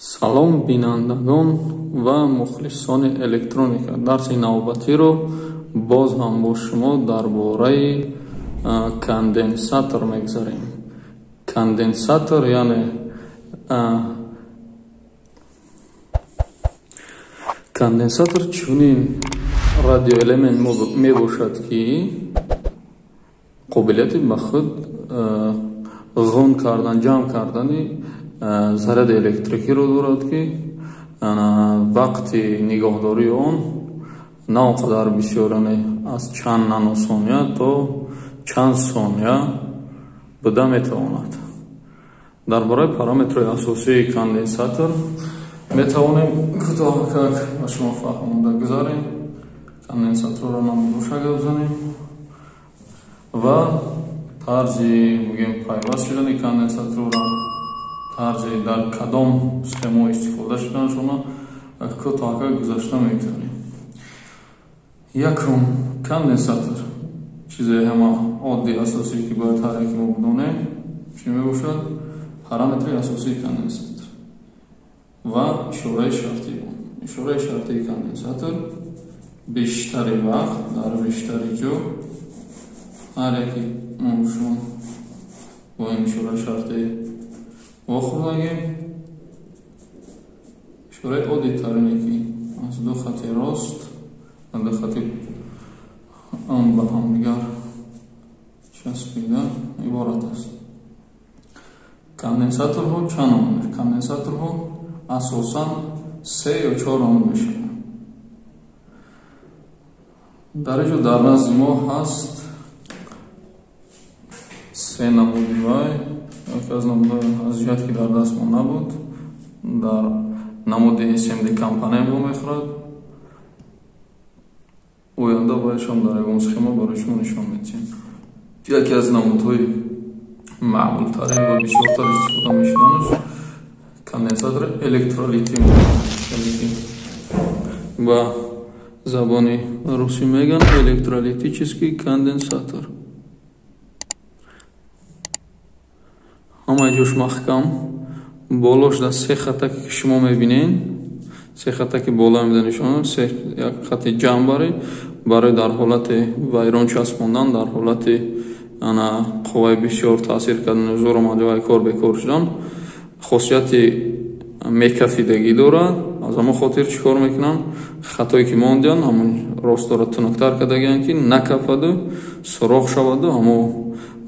Салом бинандагон ва мухлисони электроника. Дарси навбатиро боз ҳам бо шумо дар бораи конденсатор мегзарем. Конденсатор яъне конденсатор чунин радиоэлемент мебошад ки қобилияти ба худ ғун кардан, ҷамъ кардани заряди электрикиро дорад ки вақти нигоҳдории он на он қадар бисёр, аз чанд наносония то чанд сония буда метавонад. Дар бораи параметри асосии конденсатор метавонем кӯтоҳакак ба шумо фаҳмонда гузарем. Конденсаторро намудошага бизанем ва тарзи мугем пайваст шудани конденсаторро, тарзи дар кадом схема истифода шуданашона кӯтоҳакак гузашта метавонем. Якум, конденсатор чизе ҳама оддии асосӣ ки бояд ҳар яке мо бидонем чӣ мебошад? Параметри асосии конденсатор ва ишораи шартӣ. Ишораи шартии конденсатор бештари вақт дар бештари ҷо ҳар яке шумо бо ин ишораи шартӣ вохӯрдагем. Ишораи оддитарине ки аз ду хати рост ва ду хати он ба ҳамдигар часпида иборат аст. Конденсаторҳо чанд номад? Конденсаторҳо асосан 3 ё 4 номад мешаванд. дар инҷо дар назди мо ҳаст 3 намуди вай. Яке аз намудҳои аз ҷиҳати ки дар даст мо набуд, дар намуди SMD компания бо мехӯрад. оянда бояшам дар ягон схема барои шумо нишон медиҳем. Яке аз намудҳои маъмултарин ва бисёртар истифода мешуданаш конденсатори электролитӣ ба забони русӣ меган электролитический конденсатор. ҳамаи ҷош маҳкам, болош дар 3 хатаке ки шумо мебинен, 3 хатаки бола меданишонад, як хати ҷамъбарӣ барои дар ҳолати вайрон часпондан, дар ҳолати қувваи бисёр таъсир кардани зӯру маҷоаи кор бекор шудан хосияти мекафидагӣ дорад. аз ҳамон хотир чӣ кор мекунанд? хатое ки мондиян ҳамон ростора тунуктар кардагиянд ки накападу суроғ шаваду ҳамо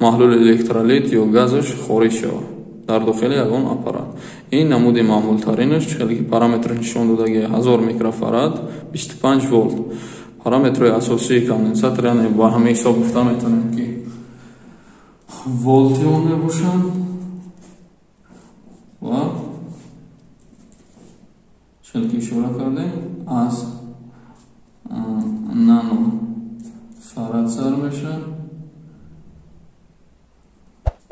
маҳлули электролит ё газаш хориҷ шавад дар дохили ягон аппарат. ин намуди маъмултаринаш, хеле ки параметр нишон додаги 1000 микрофарад 25 волт. Параметри асосии конденсатор яъне ба ҳамин ҳисоб гуфта метавонем ки волти он мебошад ва чизе ки ишора кардем аз нано фарад сар мешад,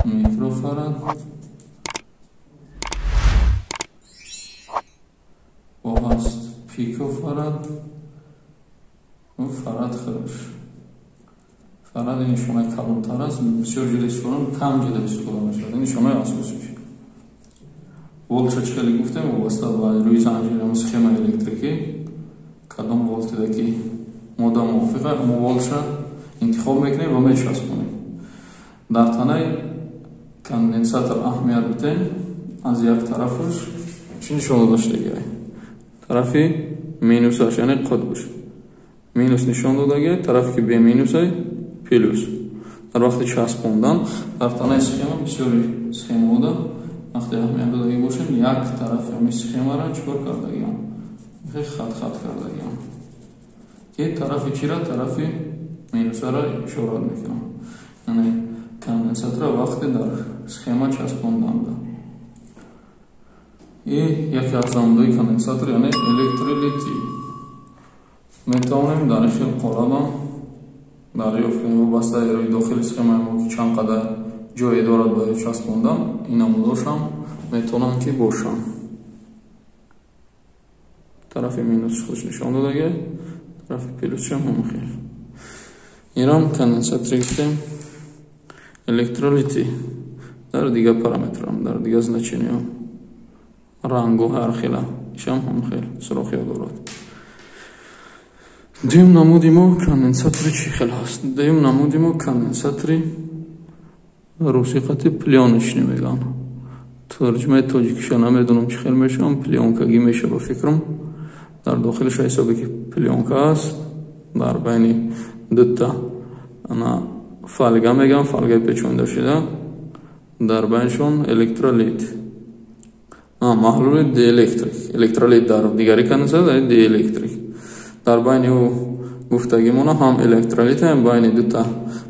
микрофарад ва ҳаст пикофарад ва фарад хирӯш. фарад ин нишонаи калонтар аст, бисёр ҷода истифода кам ҷода истифода мешавад. Ин нишонаи асосиш. волтша чӣ хеле гуфтем вобаста ба рӯи занҷири схемаи электрикӣ кадом волтида ки модда мувофиқа ҳамо волтша интихоб мекунем ва мечаспонем. дар танаи конденсатор аҳамият бидем. аз як тарафаш чӣ нишон додаштагиай? тарафи минусаш яъне қутбш минус нишон додагиай, тарафе ки бе минусай плюс. дар вақти часпондан дар танаи схема бисёри схемаода вақте аҳамият додаги бошем як тарафи ҳамин схемаро чикор кардагиам? хат кардагиам ки тарафи чира? Тарафи минусаро ишорат мекунам. яъне конденсатора вақте дар схема часпонданда. и яке аз намудҳои конденсатор яъне электролитӣ. метавонем дар ишил қолабам дарёфт кунем вобаста рӯи дохили схемаи мо ки чанд қадар ҷое дорад барои часпондан. ин намудошам метавонам ки бошам. тарафи минусш худш нишон додаги, тарафи плюсшам ҳамхел. инам конденсатори гуфтем электролитӣ. дар дига параметрам, дар дига значениям рангу ҳархела ишам ҳам хел суроხია дорад. дуюм намуди мо конденсатори чӣ хел ҳаст? дуюм намуди мо конденсатори русиқати плёночни меган. тарҷумаи тоҷикиша намедонам чӣ хел мешавам, плёнкагӣ меша ба фикрам. дар дохилаш ҳисоби ки плёнка аст, дар байни дута ана фольга меган, фольгаи печонида шуда, дар байншон электролит, маҳлули диэлектрик, электролит дар дигари конденсатор диэлектрик. дар байни ӯ гуфтагимона ҳам электролит ҳам байни дута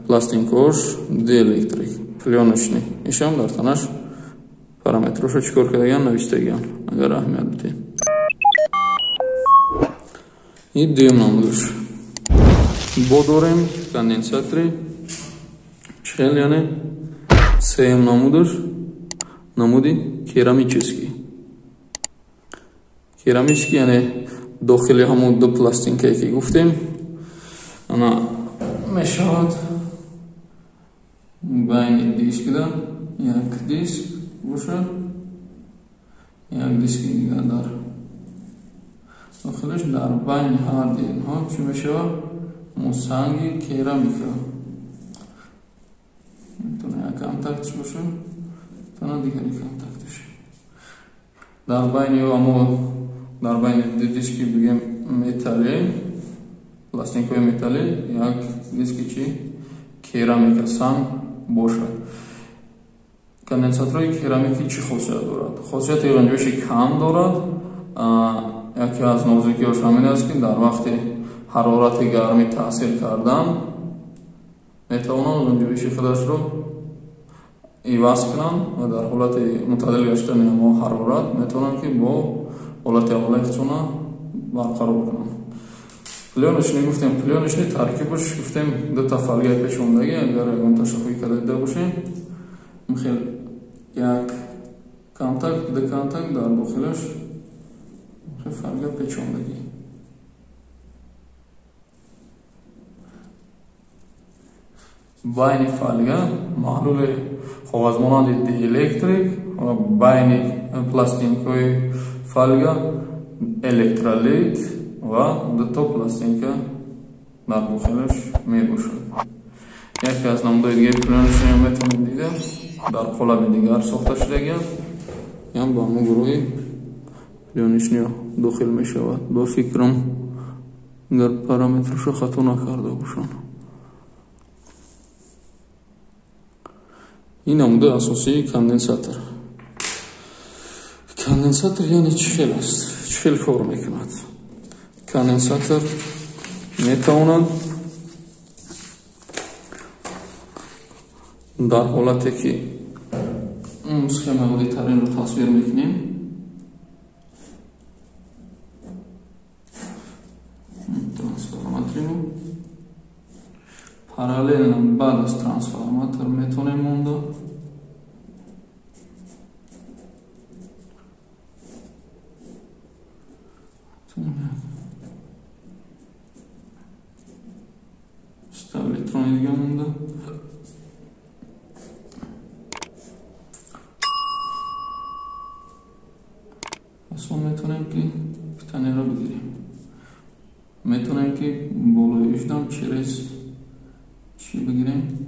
пластинкаош диэлектрик, плёночни. ишам дар танаш параметроша чӣ кор кардаган навистаган, агар аҳамият бидем. ин дуюм намудаш. бо дорем конденсатори чӣ хел, яъне сеюм намудаш намуди керамический. Керамический яъне дохили ҳамон ду пластинкае ки гуфтем ана мешавад байни дискда як диск бошад, як диски дигар дар дохилаш, дар байни ҳарди инҳо чӣ мешавад? Санги керамика метавона як контактш бошад, тана дигари контактш. дар байни амо дар байни ду диски бигем металли, пластинкаи металли, як диски чи керамика санг бошад. конденсатори керамикӣ чӣ хосият дорад? Хосияти ғанҷоиши кам дорад. яке аз нозикиҳош ҳамин аст ки дар вақти ҳарорати гармӣ таъсир кардан метавонанд ғанҷоиши худашро иваз кунанд ва дар ҳолати мутадил гаштани ҳамо ҳарорат метавонанд ки бо ҳолати аввалаи барқарор кунанд. плёночни гуфтем, плёночни таркибаш гуфтем дута фольгаи пешондагӣ, агар ягон ташаххуӣ карда дида бошем, хел як контакт, ду контакт дар дохилаш фольга печондагӣ. байни фольга маҳлули коғазмонанди диэлектрик ва байни пластинкаи фольга электролит ва дуто пластинка дар дохилаш мебошад. яке аз намудҳои дигари плёночниро метавонед дида, дар қолаби дигар сохта шудагиаст, ям ба ҳамон гурӯҳи плёночниро дохил мешавад. ба фикрам агар параметрашро хато накарда бошанд. ин намудаи асосии конденсатор. конденсатор яъне чӣ хел аст? чӣ хел кор мекунад? конденсатор метавонад дар ҳолате ки схемаи оддитаринро тасвир мекунем, трансформаториро параллелно баъд аз трансформатор метавонем монда электрони дига монда асон метавонем ки питанеро бигирем. метавонем ки болои иждам через чӣ бигирем?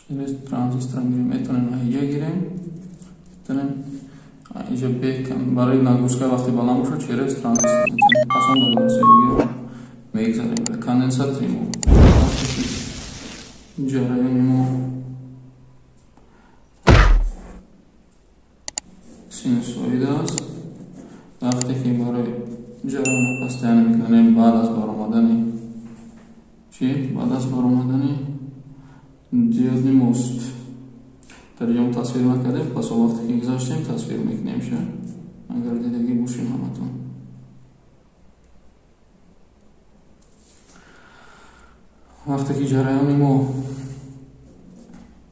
через транзистор метавонем аиҷа гирем, метавонем аиҷа бекам барои нагрузка вақти баланд бошад через транзистор асон дар василаи мегзарем. конденсатори мо ҷараёни мо синусоида аст. вақте ки барои ҷараёни постоянно мекунем баъд аз баромадани диодни мост тариҷамо тасвир накардем, пас вақте ки гузаштем тасвир мекунем. ша агар дидагӣ бошем ҳаматон. вақте ки ҷараёни мо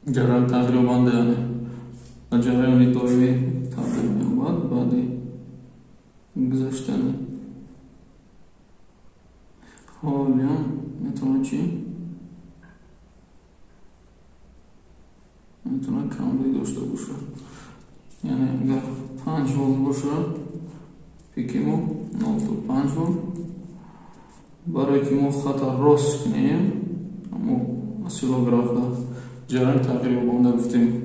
ҷараён тағйирёбанда яъне جریان دائمی تبدیل می‌یابد بعد گذشتن حالی هم میتونه چی؟ میتونه کمبود داشته باشه. یعنی اگر 5 ولت باشه پیک ما 0.5 ولت. برای که ما خط راست کنیم اما اسیلوگراف جریان تغییر یابنده گفتیم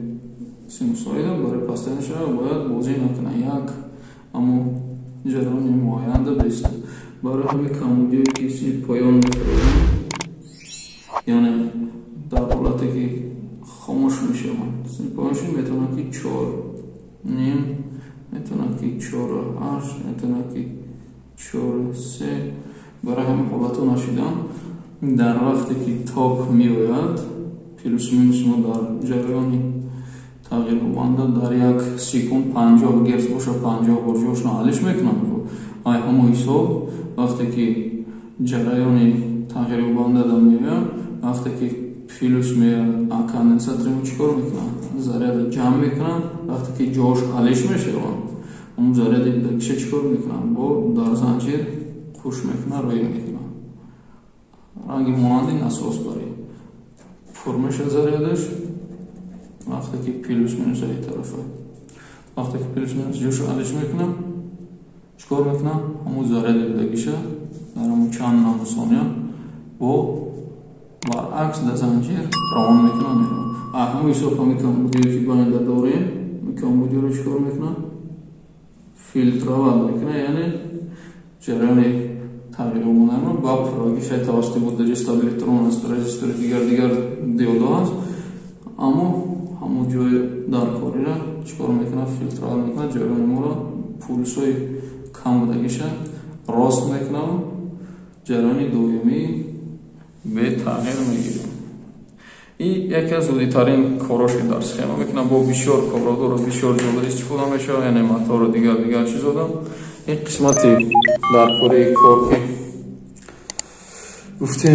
سینوسوید برای پستنش باید بازی نکنه یک اما جریان معین بیست. برای همین کمبودی کسی پایان می‌خوریم یعنی در حالتی که خاموش میشه پایانش میتونه که 4 نیم میتونه که 4 8 میتونه که 4 3. برای همین حالت نشیدن در وقتی که تاپ میآید پلوس مینوس ما در جریان تغییر یابنده در یک سکوند 50 گرس باشه 50 برجاش حلش میکنم. ای همون حساب وقتی که جریان تغییر یابنده در میآید وقتی که پلوس میآید کاندنساتور ما چیکار میکنن؟ ذره جمع میکنن. وقتی که جاش حلش میشه اون ذره دیگه چیکار میکنن؟ با در زنجیر خوش میکنن روی میکنن. رنگ مانندی اساس برای فرمش ذره‌اش وقتی که پلوس مینوس این طرفه وقتی که پلوس مینوس جوش حلش میکنم چیکار میکنم؟ همون ذره دیگه‌شه در همون چند نانوثانیه با برعکس در زنجیر روان میکنم میرم. همون حساب همین کمبودی که باید داریم کمبودی رو چیکار میکنم؟ فیلتر میکنه یعنی جریان تغییر یابنده رو با پراگیش توسط بود استابیلیترون است رزیستور دیگر دیودا است اما همون جای در کاری را چیکار میکنه؟ فیلتر میکنه جریان ما را پولس های کم بودگیش راست میکنه جریان دومی به تغییر میگیریم. این یکی از عمده‌ترین کاراش در سخema میکنه با بسیار کاربرد و بسیار جالب استفاده میشه یعنی موتور و دیگر چیزا دارم. این قسمتی در کاری کار که گفتیم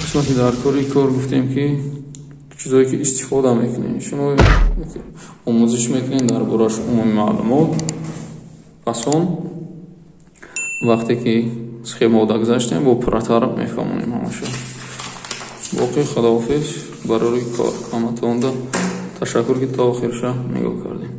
قسمتی در کاری کار گفتیم که چیزایی که استفاده میکنیم شما آموزش میکنین در بارش عمومی معلومات پسون وقتی که سخema دا گذاشتیم با اپراتور میفهمونیم همشو. باقی خداحافظ برای کار همتون تشکر که تا آخرش نگاه کردیم.